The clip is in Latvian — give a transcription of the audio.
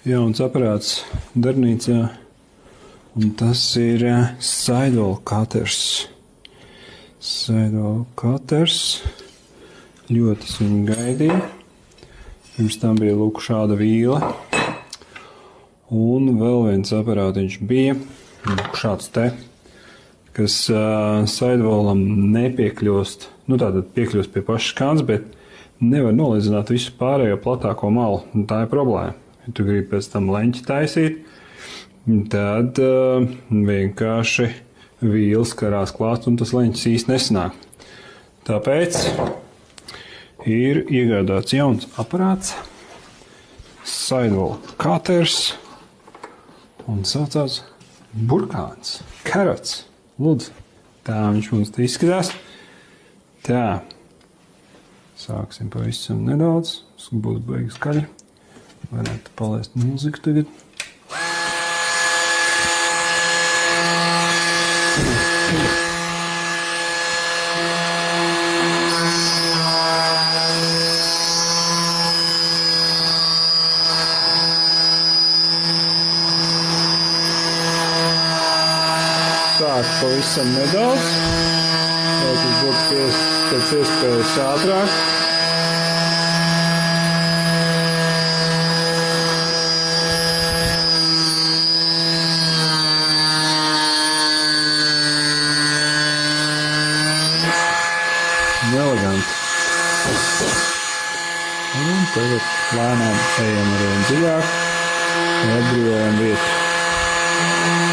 jauns aparāts darbnīcā, un tas ir Sidewall cutters. Sidewall cutters. Ļoti es viņu gaidīju. Pirms tam bija lūk šāda vīle. Un vēl viens aparātiņš bija, šāds te, kas Sidewallam nepiekļūst, tātad piekļūst pie pašas kāds, bet nevar nolīdzināt visu pārējo platāko malu. Un tā ir problēma. Ja tu gribi pēc tam leņķi taisīt, tad vienkārši vīles karās klāt un tas leņķis īsti nesanāk. Tāpēc ir iegādāts jauns aparāts, Sidewall cutters, un saucās burkāns, karots. Lūdzu, tā viņš mums te izskatās. Tā, sāksim pavisam nedaudz, tas būs beigas skaļi. Varētu palaist mūziku tagad. Sāk pavisam nedaudz, lai tas būtu pēc iespējas ātrāk. Eleganti. Un tagad lēnām ejam arvien dziļāk, atbrīvojam vietu.